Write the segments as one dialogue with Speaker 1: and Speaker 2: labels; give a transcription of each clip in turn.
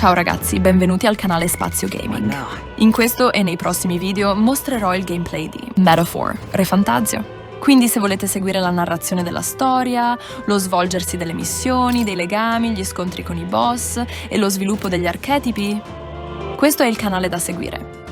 Speaker 1: Ciao ragazzi, benvenuti al canale Spazio Gaming. In questo e nei prossimi video mostrerò il gameplay di Metaphore, ReFantazio. Quindi se volete seguire la narrazione della storia, lo svolgersi delle missioni, dei legami, gli scontri con i boss e lo sviluppo degli archetipi, questo è il canale da seguire.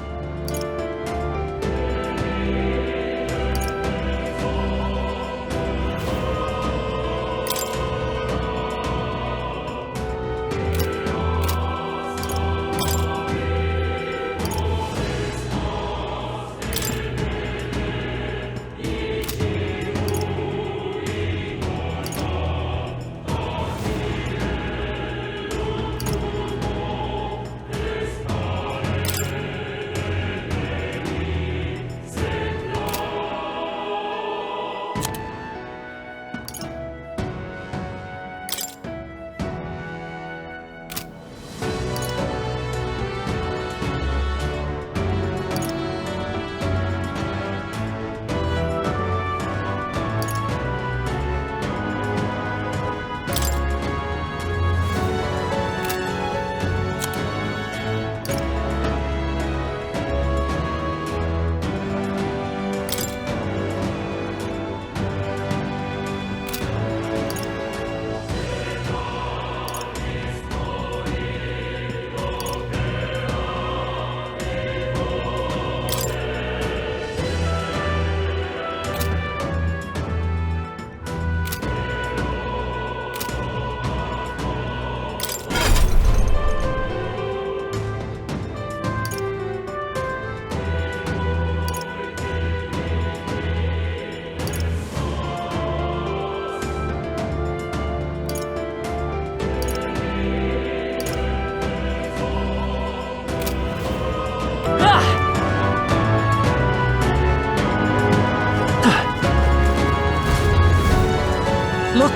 Speaker 2: Look!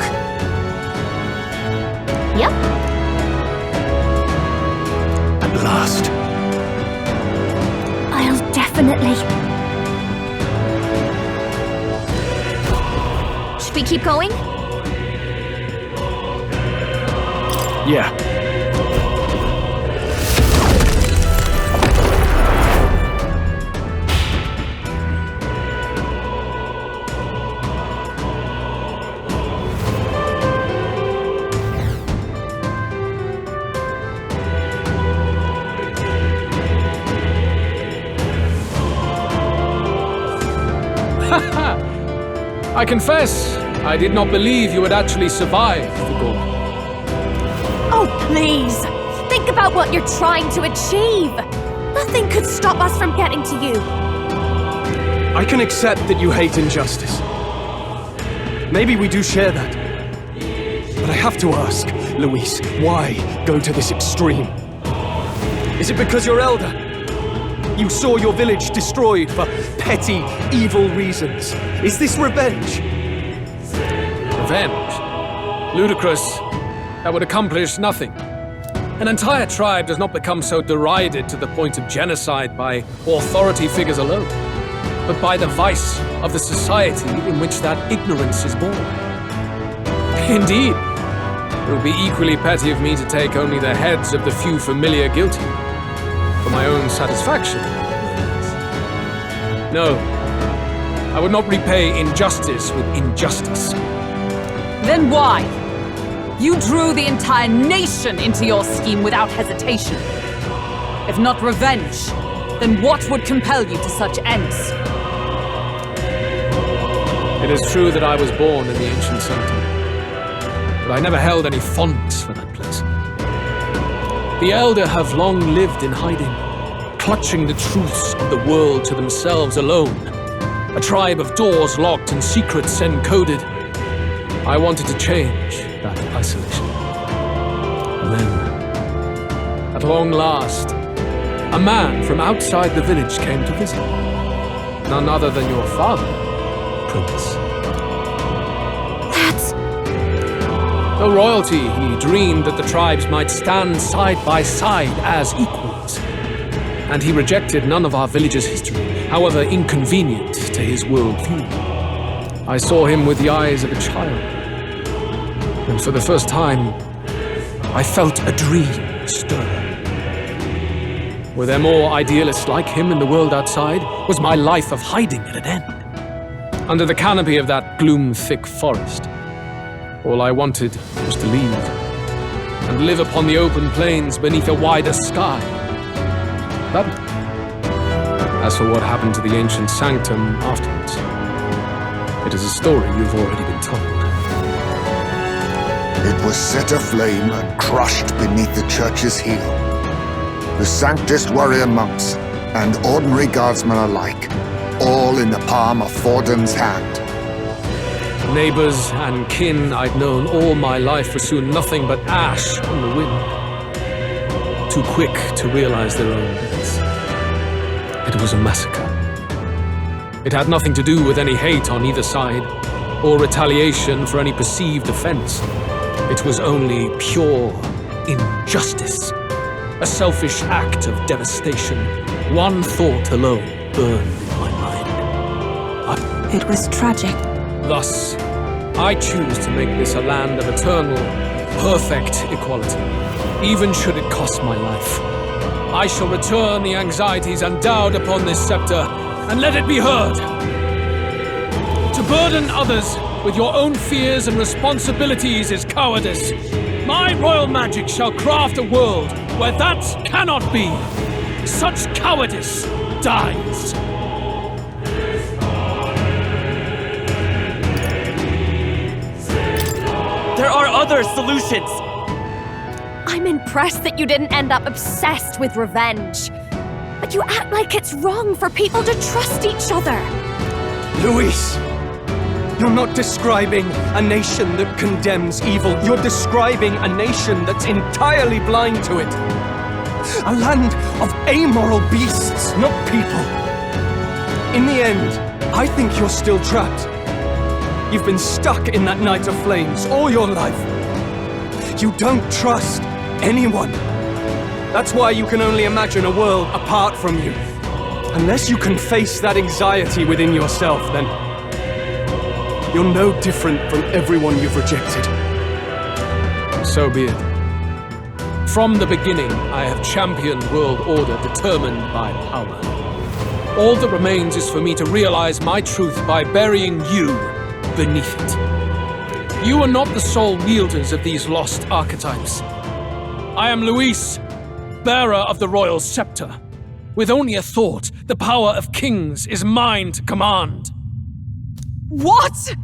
Speaker 3: Yep.
Speaker 2: At last.
Speaker 3: I'll definitely... Should we keep going?
Speaker 2: Yeah. I confess, I did not believe you would actually survive the gore.
Speaker 3: Oh, please! Think about what you're trying to achieve! Nothing could stop us from getting to you!
Speaker 2: I can accept that you hate injustice. Maybe we do share that. But I have to ask, Louis, why go to this extreme? Is it because you're elder? You saw your village destroyed for petty, evil reasons. Is this revenge?
Speaker 4: Revenge? Ludicrous. That would accomplish nothing. An entire tribe does not become so derided to the point of genocide by authority figures alone, but by the vice of the society in which that ignorance is born. Indeed, it would be equally petty of me to take only the heads of the few familiar guilty. For my own satisfaction. No, I would not repay injustice with injustice.
Speaker 5: Then why? You drew the entire nation into your scheme without hesitation. If not revenge, then what would compel you to such ends?
Speaker 4: It is true that I was born in the ancient sanctum, but I never held any fondness for that place. The Elder have long lived in hiding, clutching the truths of the world to themselves alone. A tribe of doors locked and secrets encoded. I wanted to change that isolation. And then, at long last, a man from outside the village came to visit. None other than your father, Prince.
Speaker 3: That's...
Speaker 4: Though royalty, he dreamed that the tribes might stand side by side as equals. And he rejected none of our village's history, however inconvenient to his worldview. I saw him with the eyes of a child. And for the first time, I felt a dream. stir. Were there more idealists like him in the world outside? Was my life of hiding at an end? Under the canopy of that gloom-thick forest, all I wanted was to leave and live upon the open plains beneath a wider sky. But as for what happened to the ancient sanctum afterwards, it is a story you've already been told.
Speaker 6: It was set aflame and crushed beneath the church's heel. The sanctist warrior monks and ordinary guardsmen alike, all in the palm of Forden's hand.
Speaker 4: Neighbors and kin I'd known all my life were soon nothing but ash on the wind. Too quick to realize their own deaths. It was a massacre. It had nothing to do with any hate on either side, or retaliation for any perceived offense. It was only pure injustice. A selfish act of devastation. One thought alone burned in my mind.
Speaker 3: It was tragic.
Speaker 4: Thus, I choose to make this a land of eternal, perfect equality, even should it cost my life. I shall return the anxieties endowed upon this scepter, and let it be heard. To burden others with your own fears and responsibilities is cowardice. My royal magic shall craft a world where that cannot be. Such cowardice dies.
Speaker 7: There are other solutions!
Speaker 3: I'm impressed that you didn't end up obsessed with revenge. But you act like it's wrong for people to trust each other.
Speaker 2: Louis! You're not describing a nation that condemns evil. You're describing a nation that's entirely blind to it. A land of amoral beasts, not people. In the end, I think you're still trapped. You've been stuck in that night of flames all your life. You don't trust anyone. That's why you can only imagine a world apart from you. Unless you can face that anxiety within yourself, then you're no different from everyone you've rejected.
Speaker 4: So be it. From the beginning, I have championed world order determined by power. All that remains is for me to realize my truth by burying you beneath it. You are not the sole wielders of these lost archetypes. I am Louis, bearer of the royal scepter. With only a thought, the power of kings is mine to command.
Speaker 5: What?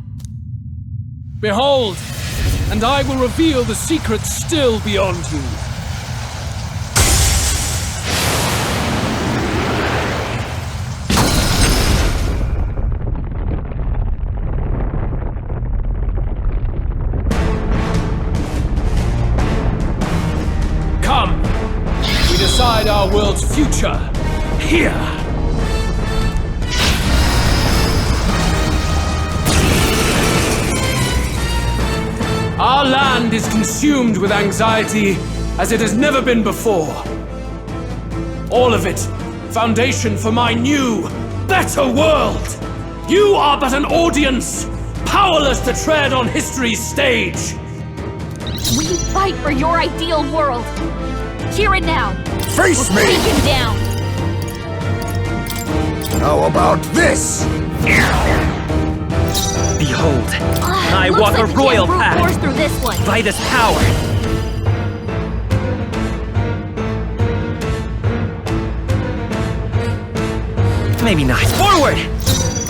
Speaker 4: Behold, and I will reveal the secret still beyond you. Come, we decide our world's future here. Our land is consumed with anxiety as it has never been before. All of it, foundation for my new, better world. You are but an audience, powerless to tread on history's stage.
Speaker 3: We fight for your ideal world. Here and now.
Speaker 6: Face
Speaker 3: We'll
Speaker 6: me!
Speaker 3: take him down.
Speaker 6: How about this?
Speaker 7: Behold, I
Speaker 3: Looks
Speaker 7: walk
Speaker 3: like
Speaker 7: a
Speaker 3: we
Speaker 7: royal
Speaker 3: can't brute force
Speaker 7: path
Speaker 3: through this one.
Speaker 7: by this power. Maybe not. Forward!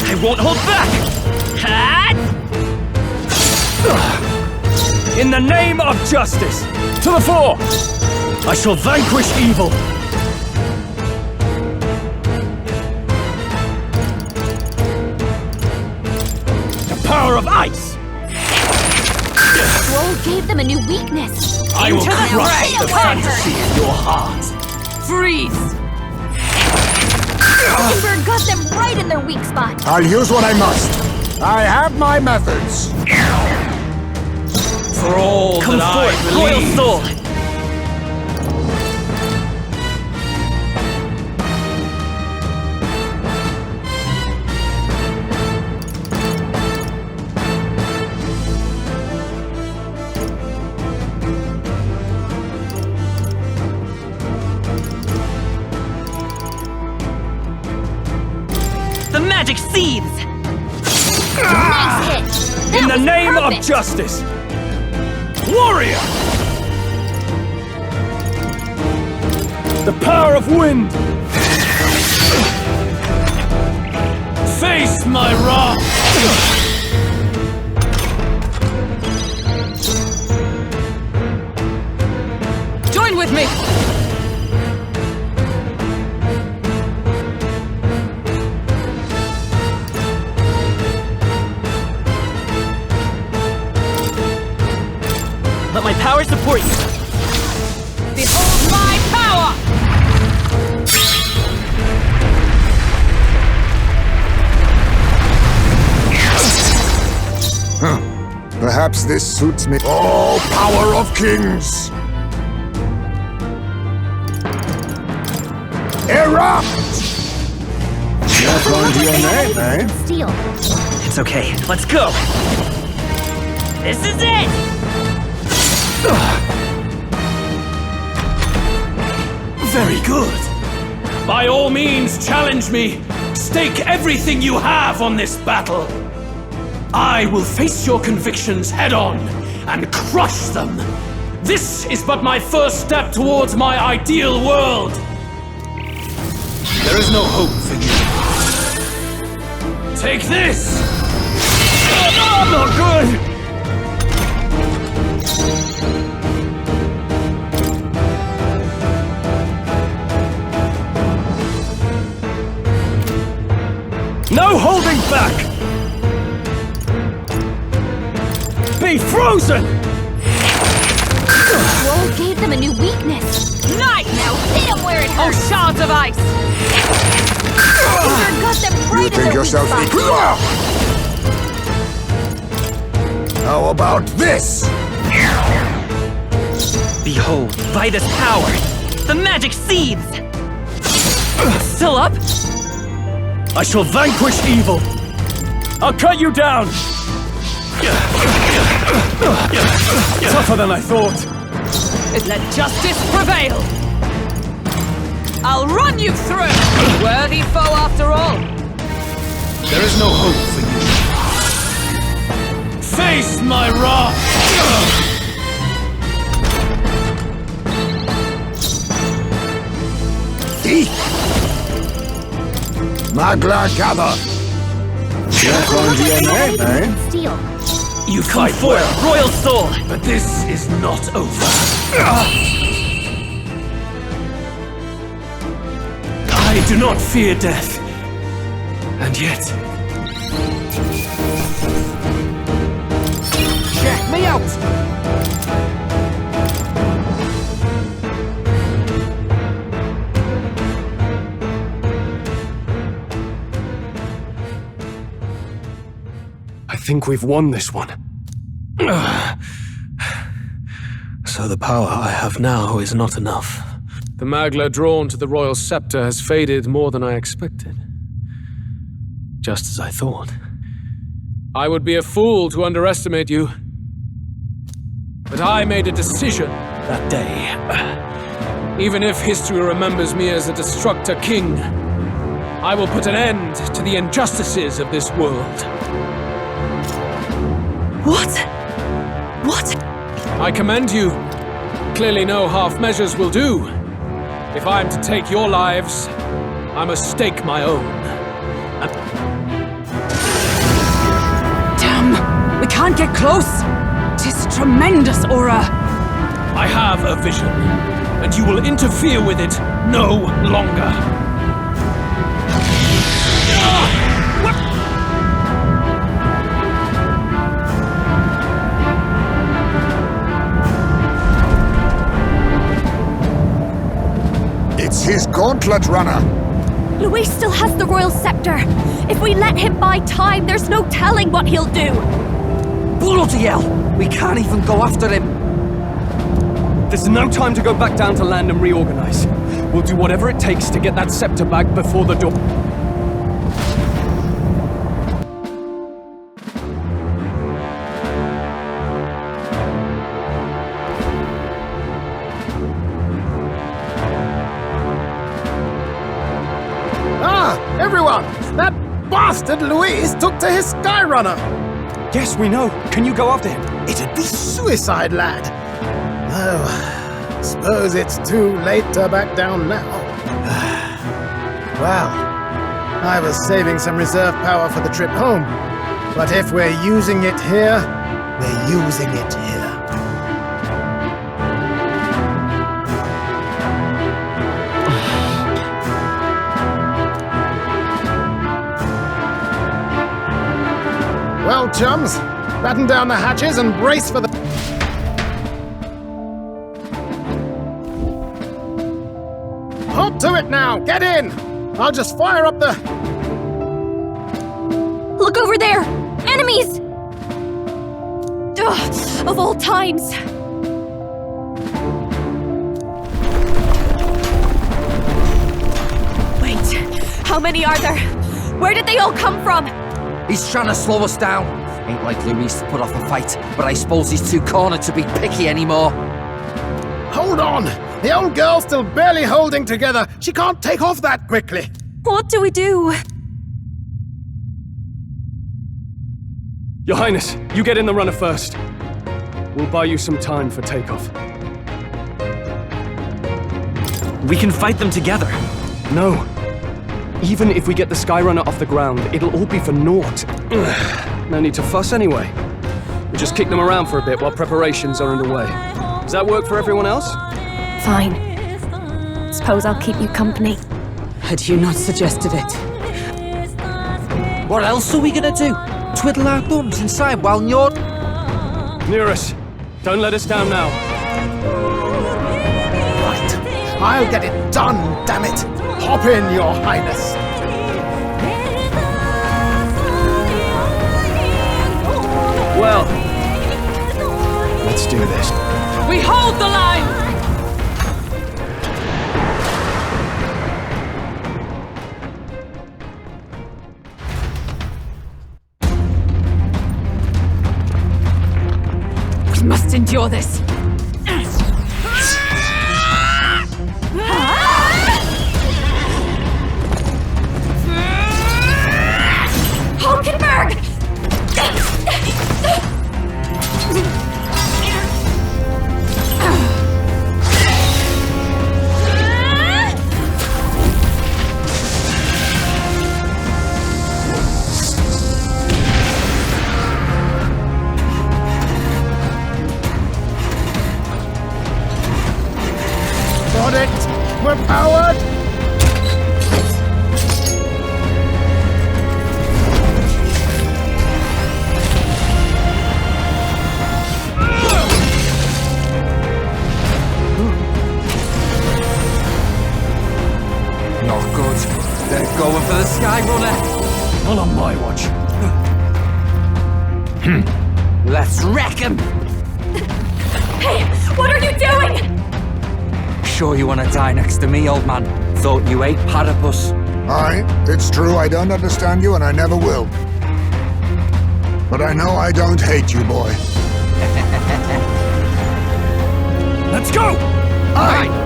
Speaker 7: I won't hold back! Ha!
Speaker 2: In the name of justice, to the fore! I shall vanquish evil! The power of ice!
Speaker 3: Scroll gave them a new weakness.
Speaker 2: I will
Speaker 5: Into the
Speaker 2: crush
Speaker 5: fray!
Speaker 2: the fantasy of your heart!
Speaker 5: Freeze!
Speaker 3: Mockingbird got them right in their weak spot.
Speaker 6: I'll use what I must. I have my methods.
Speaker 2: For all
Speaker 7: Come
Speaker 2: that I
Speaker 7: forth, loyal
Speaker 2: believe.
Speaker 7: soul! The magic seethes!
Speaker 3: Nice hit!
Speaker 2: In
Speaker 3: That
Speaker 2: the
Speaker 3: was
Speaker 2: name of
Speaker 3: perfect.
Speaker 2: justice! Warrior! The power of wind!
Speaker 4: Face my wrath!
Speaker 5: Join with me!
Speaker 7: Let my power support you!
Speaker 5: Behold my power!
Speaker 6: Perhaps this suits me. Oh, power of kings! Erupt! That's on to your name, eh?
Speaker 3: Steel.
Speaker 7: It's okay, let's go! This is it!
Speaker 4: Very good. By all means, challenge me. Stake everything you have on this battle. I will face your convictions head-on and crush them. This is but my first step towards my ideal world. There is no hope for you. Take this!
Speaker 2: Oh, not good! No holding back! Be frozen!
Speaker 3: Roll gave them a new weakness.
Speaker 5: Night!
Speaker 3: Now hit them where it
Speaker 5: Oh,
Speaker 3: hurts.
Speaker 5: shards of ice!
Speaker 3: Wizard got them
Speaker 6: You
Speaker 3: right in
Speaker 6: think
Speaker 3: their
Speaker 6: yourself
Speaker 3: weak
Speaker 6: equal?
Speaker 3: spot.
Speaker 6: How about this?
Speaker 7: Behold, by this power, the magic seethes! Still up?
Speaker 2: I shall vanquish evil! I'll cut you down! Tougher than I thought.
Speaker 5: Let justice prevail! I'll run you through! Worthy foe after all!
Speaker 4: There is no hope for you. Face my wrath!
Speaker 6: Thief! Magla gather! That's on to your name, eh?
Speaker 3: Steel.
Speaker 7: You come for it, royal soul!
Speaker 4: But this is not over. I do not fear death. And yet...
Speaker 7: Check me out!
Speaker 2: I think we've won this one.
Speaker 4: So the power I have now is not enough. The Magla drawn to the royal scepter has faded more than I expected. Just as I thought. I would be a fool to underestimate you. But I made a decision that day. Even if history remembers me as a destructor king, I will put an end to the injustices of this world.
Speaker 5: What? What?
Speaker 4: I commend you. Clearly no half measures will do. If I am to take your lives, I must stake my own.
Speaker 5: Damn! We can't get close! 'Tis tremendous, Aura!
Speaker 4: I have a vision, and you will interfere with it no longer.
Speaker 6: It's his gauntlet runner!
Speaker 3: Louis still has the royal scepter. If we let him buy time, there's no telling what he'll do.
Speaker 8: Bloody hell! We can't even go after him!
Speaker 2: There's no time to go back down to land and reorganize. We'll do whatever it takes to get that scepter back before the door.
Speaker 6: Ah! Everyone! That
Speaker 9: bastard Louis took to his Skyrunner!
Speaker 2: Yes, we know. Can you go after him?
Speaker 9: It'd be suicide, lad. Oh, suppose it's too late to back down now. Well, I was saving some reserve power for the trip home. But if we're using it here, we're using it here. Well, chums, batten down the hatches and brace for the... Hold to it now! Get in! I'll just fire up the...
Speaker 3: Look over there! Enemies! Ugh, of all times! Wait, how many are there? Where did they all come from?
Speaker 8: He's trying to slow us down. Ain't like Louis to put off a fight, but I suppose he's too cornered to be picky anymore.
Speaker 9: Hold on! The old girl's still barely holding together. She can't take off that quickly.
Speaker 3: What do we do?
Speaker 2: Your Highness, you get in the runner first. We'll buy you some time for takeoff.
Speaker 7: We can fight them together.
Speaker 2: No. Even if we get the Skyrunner off the ground, it'll all be for naught. No need to fuss anyway. We'll just kick them around for a bit while preparations are underway. Does that work for everyone else?
Speaker 3: Fine. Suppose I'll keep you company.
Speaker 5: Had you not suggested it?
Speaker 8: What else are we gonna do? Twiddle our thumbs inside while you're...
Speaker 2: Near us. Don't let us down now.
Speaker 9: Right. I'll get it done, damn it! Hop in, Your Highness!
Speaker 2: Well, let's do this.
Speaker 5: We hold the line! We must endure this.
Speaker 3: Hulkenberg!
Speaker 9: Got it! We're powered!
Speaker 8: Not good. They're going for the Skyrunner.
Speaker 2: Not on my watch.
Speaker 8: Let's wreck him!
Speaker 3: Hey, what are you doing?
Speaker 8: Sure you want to die next to me, old man? Thought you ate platypus.
Speaker 6: Aye, it's true I don't understand you and I never will. But I know I don't hate you, boy.
Speaker 2: Let's go!
Speaker 6: Aye!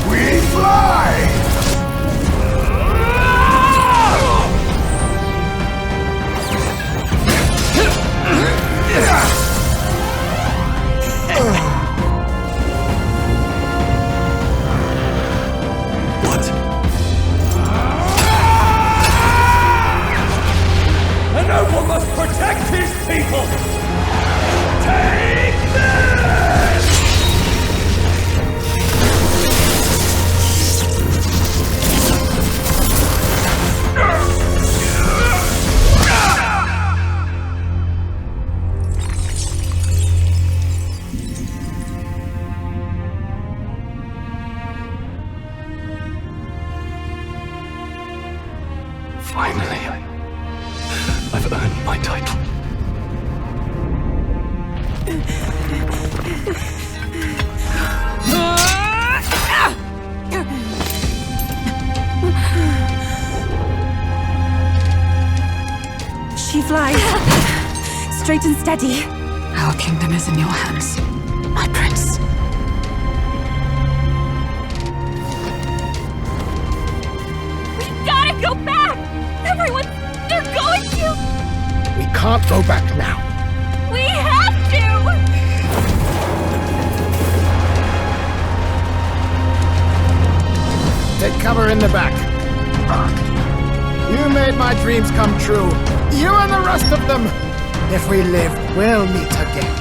Speaker 6: We fly!
Speaker 2: What?
Speaker 10: A noble must protect his people! Take this!
Speaker 2: Finally, I've earned my title.
Speaker 5: fly. Straight and steady. Our kingdom is in your hands, my prince.
Speaker 3: We gotta go back! Everyone, they're going to!
Speaker 9: We can't go back now.
Speaker 3: We have to!
Speaker 9: Take cover in the back. You made my dreams come true. You and the rest of them. If we live, we'll meet again.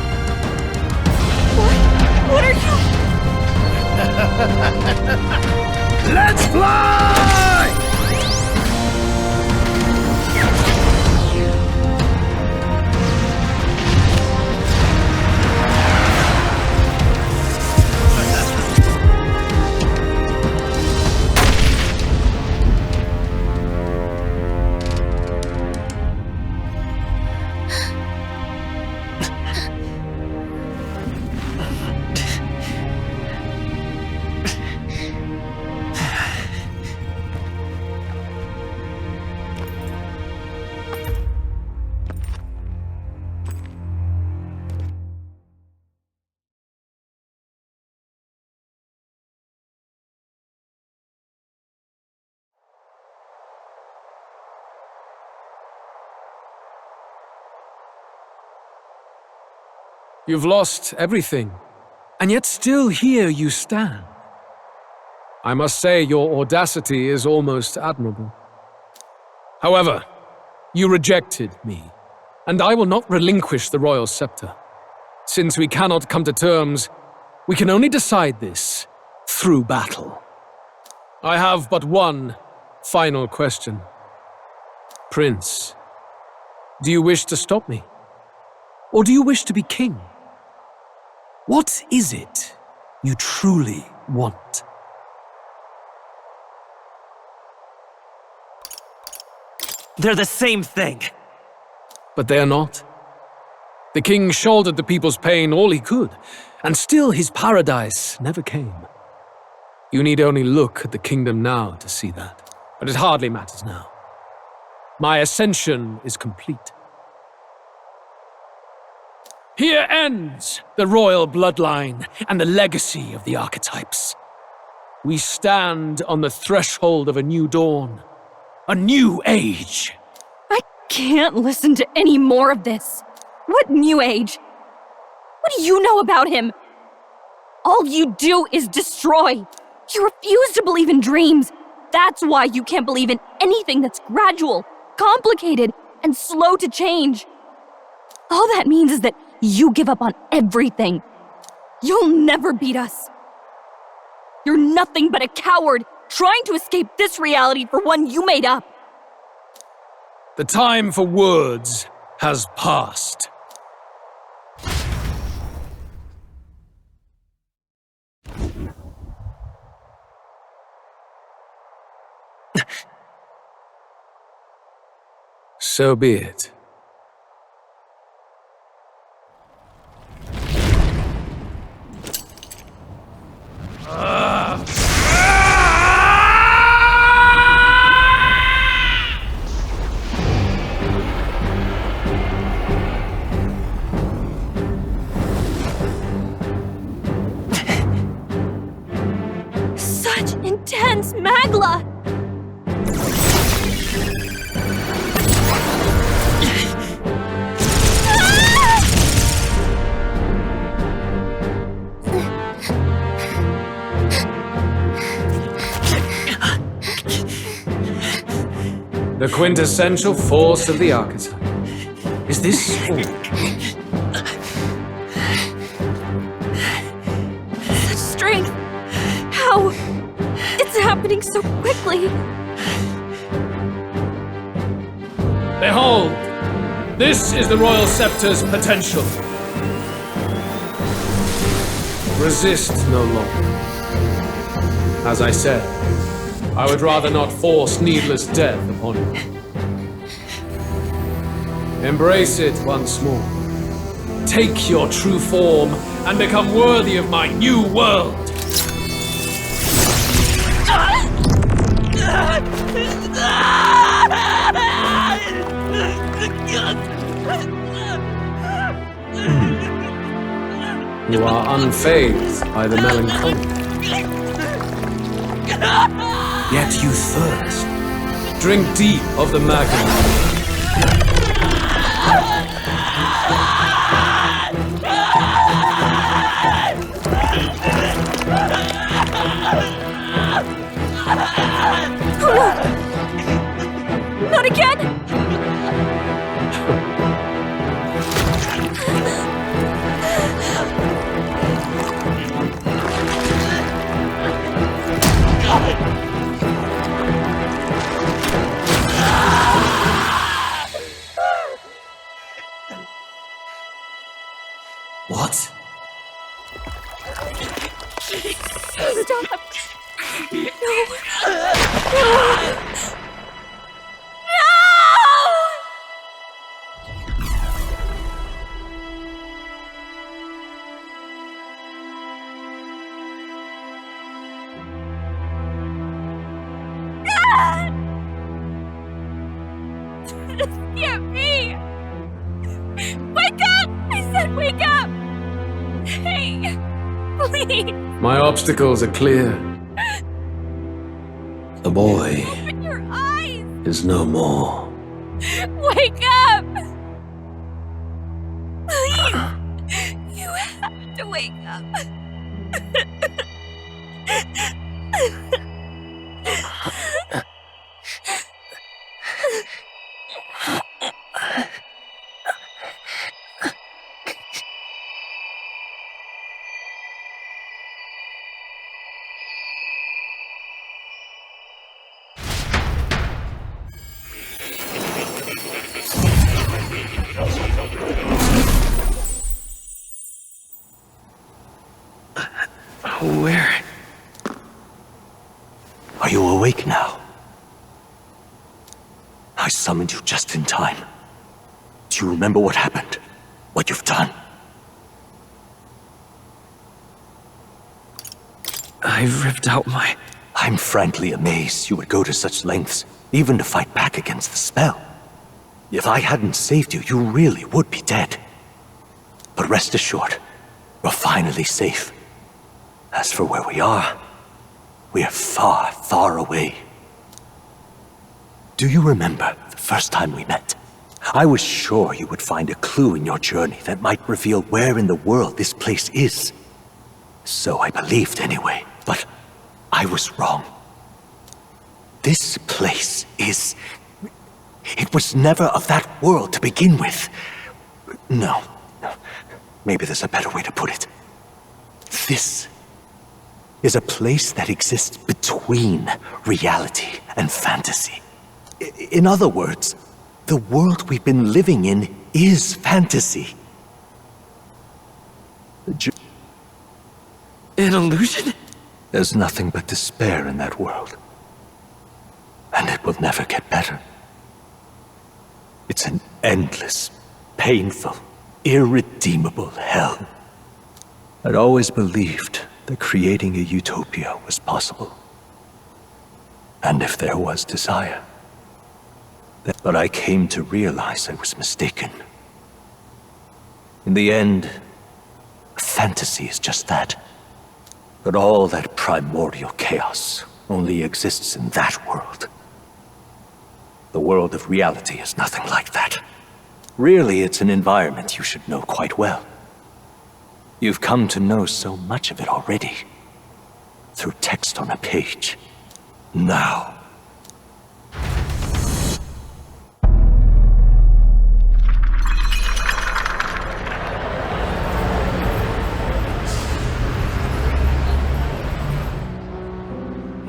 Speaker 3: What are you?
Speaker 9: Let's fly!
Speaker 4: You've lost everything, and yet still here you stand. I must say your audacity is almost admirable. However, you rejected me, and I will not relinquish the royal scepter. Since we cannot come to terms, we can only decide this through battle. I have but one final question. Prince, do you wish to stop me? Or do you wish to be king? What is it you truly want?
Speaker 7: They're the same thing.
Speaker 4: But they are not. The king shouldered the people's pain all he could, and still his paradise never came. You need only look at the kingdom now to see that. But it hardly matters now. My ascension is complete. Here ends the royal bloodline and the legacy of the archetypes. We stand on the threshold of a new dawn, a new age.
Speaker 3: I can't listen to any more of this. What new age? What do you know about him? All you do is destroy. You refuse to believe in dreams. That's why you can't believe in anything that's gradual, complicated, and slow to change. All that means is that you give up on everything. You'll never beat us. You're nothing but a coward trying to escape this reality for one you made up.
Speaker 4: The time for words has passed. So be it.
Speaker 3: Such intense magla!
Speaker 4: The quintessential force of the archetype. Is this all?
Speaker 3: Such strength! How? It's happening so quickly!
Speaker 4: Behold! This is the Royal Scepter's potential. Resist no longer. As I said, I would rather not force needless death upon you. Embrace it once more. Take your true form and become worthy of my new world. You are unfazed by the melancholy.
Speaker 7: Yet you thirst.
Speaker 4: Drink deep of the magma.
Speaker 3: Not again!
Speaker 7: What?
Speaker 3: Stop! No! This can't be! Wake up! I said wake up! Hey, please!
Speaker 4: My obstacles are clear.
Speaker 7: The boy
Speaker 3: Open your eyes!
Speaker 7: is no more.
Speaker 3: Wake up! Please! You have to wake up.
Speaker 7: Where? Are you awake now? I summoned you just in time. Do you remember what happened? What you've done? I ripped out my... I'm frankly amazed you would go to such lengths, even to fight back against the spell. If I hadn't saved you, you really would be dead. But rest assured, we're finally safe. As for where we are far, far away. Do you remember the first time we met? I was sure you would find a clue in your journey that might reveal where in the world this place is. So I believed anyway, but I was wrong. This place is... It was never of that world to begin with. No. Maybe there's a better way to put it. This is a place that exists between reality and fantasy. In other words, the world we've been living in is fantasy. An illusion? There's nothing but despair in that world. And it will never get better. It's an endless, painful, irredeemable hell. I'd always believed that creating a utopia was possible. And if there was desire. But I came to realize I was mistaken. In the end, fantasy is just that. But all that primordial chaos only exists in that world. The world of reality is nothing like that. Really, it's an environment you should know quite well. You've come to know so much of it already. Through text on a page. Now.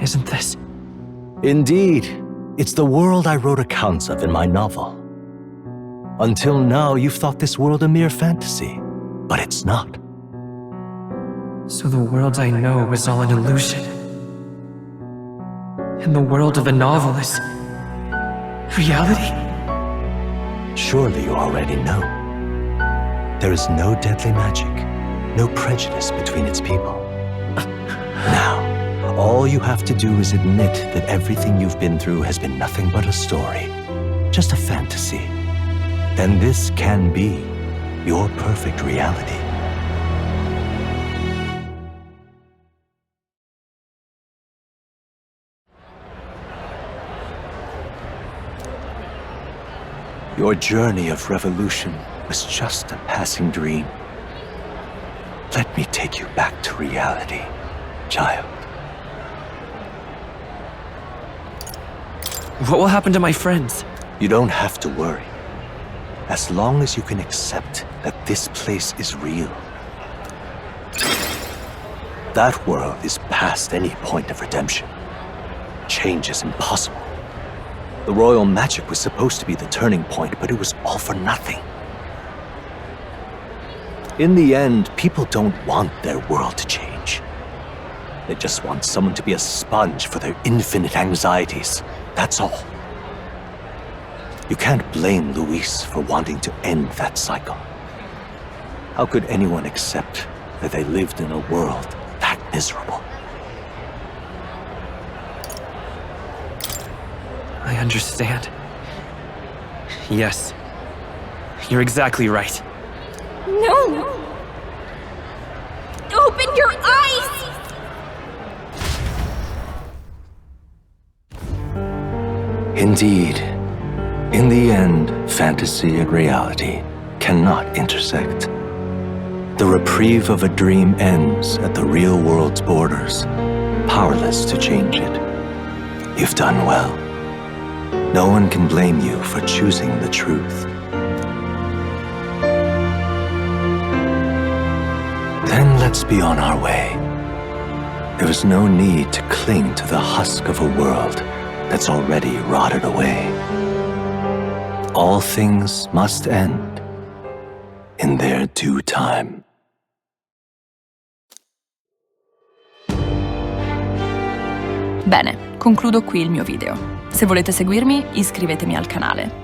Speaker 7: Isn't this? Indeed. It's the world I wrote accounts of in my novel. Until now, you've thought this world a mere fantasy. But it's not.
Speaker 11: So the world I know is all an illusion. And the world of a novel is... reality?
Speaker 7: Surely you already know. There is no deadly magic, no prejudice between its people. Now, all you have to do is admit that everything you've been through has been nothing but a story, just a fantasy. Then this can be your perfect reality. Your journey of revolution was just a passing dream. Let me take you back to reality, child.
Speaker 11: What will happen to my friends?
Speaker 7: You don't have to worry. As long as you can accept that this place is real. That world is past any point of redemption. Change is impossible. The royal magic was supposed to be the turning point, but it was all for nothing. In the end, people don't want their world to change. They just want someone to be a sponge for their infinite anxieties. That's all. You can't blame Louis for wanting to end that cycle. How could anyone accept that they lived in a world that miserable?
Speaker 11: I understand. Yes. You're exactly right.
Speaker 3: No! Open your eyes!
Speaker 7: Indeed. In the end, fantasy and reality cannot intersect. The reprieve of a dream ends at the real world's borders, powerless to change it. You've done well. No one can blame you for choosing the truth. Then let's be on our way. There is no need to cling to the husk of a world that's already rotted away. All things must end in their due time.
Speaker 1: Bene, concludo qui il mio video. Se volete seguirmi, iscrivetemi al canale.